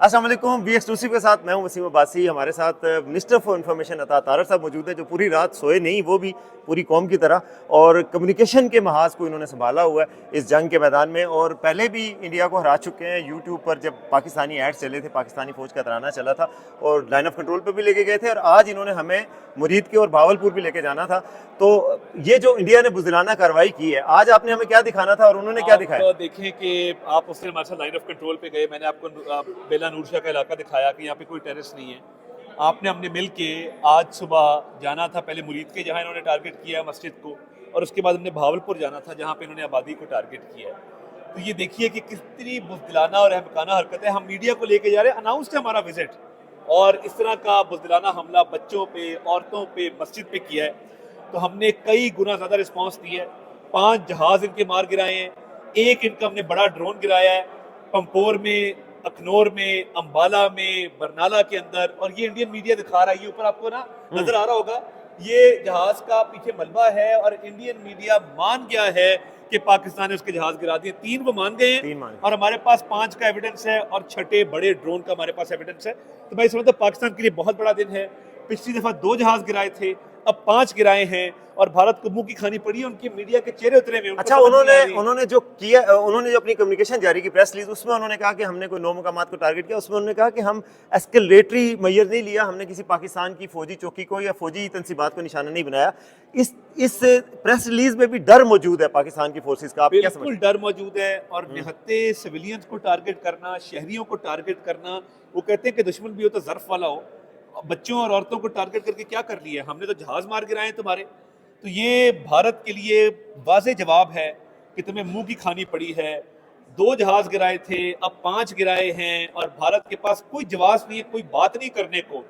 अस्सलाम वालेकुम, we exclusive के साथ मैं हूं वसीम अब्बासी। हमारे साथ मिनिस्टर फॉर इन्फॉर्मेशन अता तारर साहब मौजूद है, जो पूरी रात सोए नहीं, वो भी पूरी कौम की तरह, और कम्युनिकेशन के महाज को इन्होंने संभाला हुआ है इस जंग के मैदान में। और पहले भी इंडिया को हरा चुके हैं। यूट्यूब पर जब पाकिस्तानी एड्स चले थे, पाकिस्तानी फ़ौज का तराना चला था, और लाइन ऑफ कंट्रोल पर भी लेके गए थे, और आज इन्होंने हमें मुरीद के और भावलपुर भी लेके जाना था। तो ये जो इंडिया ने बुज़दिलाना कार्रवाई की है, आज आपने हमें क्या दिखाना था और उन्होंने क्या दिखाया? आप देखें कि आप उससे हमारे साथ लाइन ऑफ कंट्रोल पे गए, मैंने आपको बेला नूरशाह का इलाका दिखाया कि यहाँ पे कोई टेररिस्ट नहीं है। आपने हमने मिल के आज सुबह जाना था पहले मुरीद के, जहाँ इन्होंने टारगेट किया है मस्जिद को, और उसके बाद हमने भावलपुर जाना था जहाँ पे इन्होंने आबादी को टारगेट किया है। तो ये देखिए कि कितनी बुज़दिलाना और अहमकाना हरकत है। हम मीडिया को लेके जा रहे हैं, अनाउंस्ड है हमारा विजिट, और इस तरह का बुज़दिलाना हमला बच्चों पे, औरतों पे, मस्जिद पे किया है। तो हमने कई गुना ज़्यादा रिस्पॉन्स दी है। 5 जहाज़ इनके मार गिराए हैं, एक इनका हमने बड़ा ड्रोन गिराया है पंपोर में, अखनौर में, अंबाला में, बरनाला के अंदर। और ये इंडियन मीडिया दिखा रहा है, ये ऊपर आपको ना नजर आ रहा होगा, ये जहाज का पीछे मलबा है, और इंडियन मीडिया मान गया है कि पाकिस्तान ने उसके जहाज गिरा दिए। 3 वो मान गए हैं, और हमारे पास 5 का एविडेंस है, और छठे बड़े ड्रोन का हमारे पास एविडेंस है। तो मैं समझता हूं पाकिस्तान के लिए बहुत बड़ा दिन है। पिछली दफा 2 जहाज गिराए थे, अब 5 गिराए हैं, और भारत को मुंह की खानी पड़ी है। उनके मीडिया के चेहरे उतरे हुए। अच्छा, उन्होंने जो किया, उन्होंने जो अपनी कम्युनिकेशन जारी की, प्रेस रिलीज, उसमें उन्होंने कहा कि हमने कोई 9 मुकामात को टारगेट किया। उसमें उन्होंने कहा कि हम एस्केलेटरी मैयर नहीं लिया, हमने किसी पाकिस्तान की फौजी चौकी को या फौजी तंसीबात को निशाना नहीं बनाया। इस प्रेस रिलीज में भी डर मौजूद है पाकिस्तान की फोर्सेस का, आप क्या समझते हैं? बिल्कुल डर मौजूद है, और निहत्ते सिविलियंस को टारगेट करना, शहरियों को टारगेट करना। वो कहते हैं कि दुश्मन भी हो तो ज़र्फ वाला हो। बच्चों और औरतों को टारगेट करके क्या कर लिया? हमने तो जहाज मार गिराए हैं तुम्हारे। तो ये भारत के लिए वाज़ेह जवाब है कि तुम्हें मुंह की खानी पड़ी है। 2 जहाज गिराए थे, अब 5 गिराए हैं, और भारत के पास कोई जवाब नहीं है, कोई बात नहीं करने को।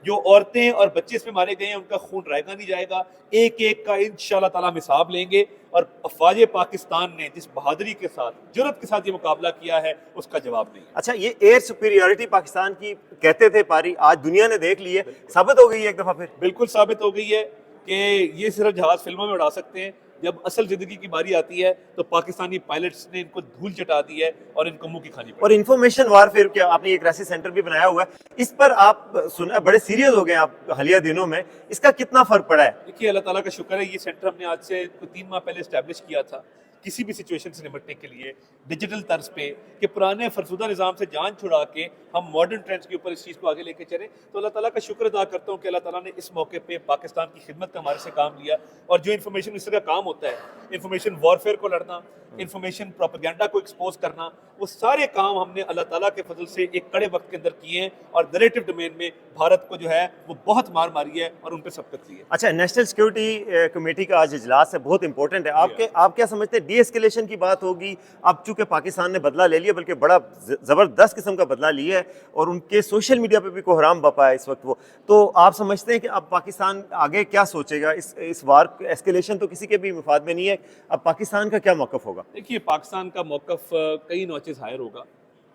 जो औरतें और बच्चे इसमें मारे गए हैं, उनका खून रहेगा नहीं जाएगा। एक एक का इंशाल्लाह ताला हम हिसाब लेंगे। और अफवाज पाकिस्तान ने जिस बहादुरी के साथ, जुर्रत के साथ ये मुकाबला किया है, उसका जवाब नहीं है। अच्छा, ये एयर सुपीरियरिटी पाकिस्तान की कहते थे पारी, आज दुनिया ने देख ली है, साबित हो गई है एक दफा फिर। बिल्कुल साबित हो गई है कि ये सिर्फ जहाज फिल्मों में उड़ा सकते हैं। जब असल जिंदगी की बारी आती है तो पाकिस्तानी पायलट्स ने इनको धूल चटा दी है, और इनको मुंह की खानी पड़ी। और इन्फॉर्मेशन वारफेयर के आपने एक क्राइसिस सेंटर भी बनाया हुआ है, इस पर आप सुना, बड़े सीरियस हो गए आप हालिया दिनों में, इसका कितना फर्क पड़ा है? देखिए, अल्लाह ताला का शुक्र है, ये सेंटर हमने आज से 3 माह पहले इस्टेब्लिश किया था किसी भी सिचुएशन से निपटने के लिए, डिजिटल तर्ज पे, कि पुराने फरसुदा निज़ाम से जान छुड़ा के हम मॉडर्न ट्रेंड्स के ऊपर इस चीज़ को आगे लेके चले। तो अल्लाह ताला का शुक्र अदा करता हूँ कि अल्लाह ताला ने इस मौके पे पाकिस्तान की खिदमत का हमारे से काम लिया। और जो इन्फॉर्मेशन मिनिस्टर का काम होता है, इन्फॉर्मेशन वॉरफेयर को लड़ना, इन्फॉर्मेशन प्रोपेगेंडा को एक्सपोज करना, वो सारे काम हमने अल्लाह ताला के फजल से एक कड़े वक्त के अंदर किए हैं, और नरेटिव डोमेन में भारत को जो है वो बहुत मार मारी है, और उन पर सबकत ली है। अच्छा, नेशनल सिक्योरिटी कमेटी का आज इजलास है, बहुत इंपॉर्टेंट है। आप क्या समझते हैं, डी एस्केलेशन की बात होगी? अब चूंकि पाकिस्तान ने बदला ले लिया, बल्कि बड़ा जबरदस्त किस्म का बदला लिया है, और उनके सोशल मीडिया पे भी कोहराम बपा है इस वक्त वो, तो आप समझते हैं कि अब पाकिस्तान आगे क्या सोचेगा? इस वार एस्केलेशन तो किसी के भी मफाद में नहीं है, अब पाकिस्तान का क्या मौकफ होगा? देखिए, पाकिस्तान का मौकफ कई नौचेज हायर होगा,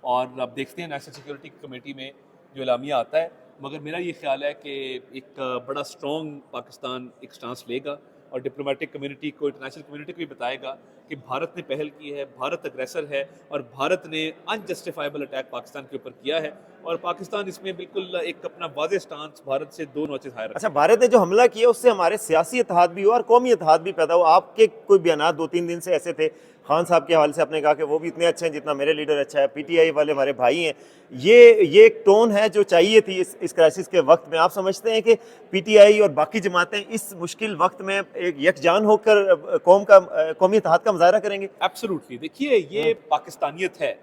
और अब देखते हैं नेशनल सिक्योरिटी कमेटी में जो एलामिया आता है। मगर मेरा ये ख्याल है कि एक बड़ा स्ट्रॉन्ग पाकिस्तान एक स्टांस लेगा, और डिप्लोमेटिक कम्युनिटी को, इंटरनेशनल कम्युनिटी को भी बताएगा कि भारत ने पहल की है, भारत अग्रेसर है, और भारत ने अनजस्टिफाइबल अटैक पाकिस्तान के ऊपर किया है, और पाकिस्तान इसमें बिल्कुल एक अपना वाज़ेह स्टांस भारत से 2 नौचेज हायर। अच्छा, भारत ने जो हमला किया उससे हमारे सियासी इत्तेहाद भी हुआ और कौमी इत्तेहाद भी पैदा हुआ। आपके कोई बयान 2-3 दिन से ऐसे थे, खान साहब के हवाले से आपने कहा कि वो भी इतने अच्छे हैं जितना मेरे लीडर अच्छा है, पीटीआई वाले हमारे भाई हैं। ये एक टोन है जो चाहिए थी इस क्राइसिस के वक्त में। आप समझते हैं कि पीटीआई और बाकी जमातें इस मुश्किल वक्त में एक यकजान होकर कौमी इत्तेहाद का मुजाहरा करेंगे? एब्सोल्युटली। देखिए, ये पाकिस्तानियत है,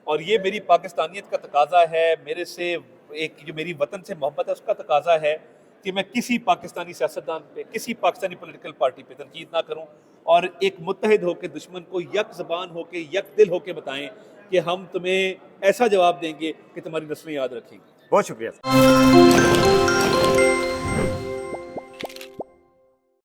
और ये मेरी पाकिस्तानियत का तकाजा है, मेरे से एक जो मेरी वतन से मोहब्बत है उसका तकाजा है कि मैं किसी पाकिस्तानी सियासतदान पे, किसी पाकिस्तानी पॉलिटिकल पार्टी पे तनकीद ना करूं, और एक मुत्तहिद होकर दुश्मन को यक ज़बान होकर, यक दिल होकर बताएं कि हम तुम्हें ऐसा जवाब देंगे कि तुम्हारी नस्लें याद रखेंगी। बहुत शुक्रिया।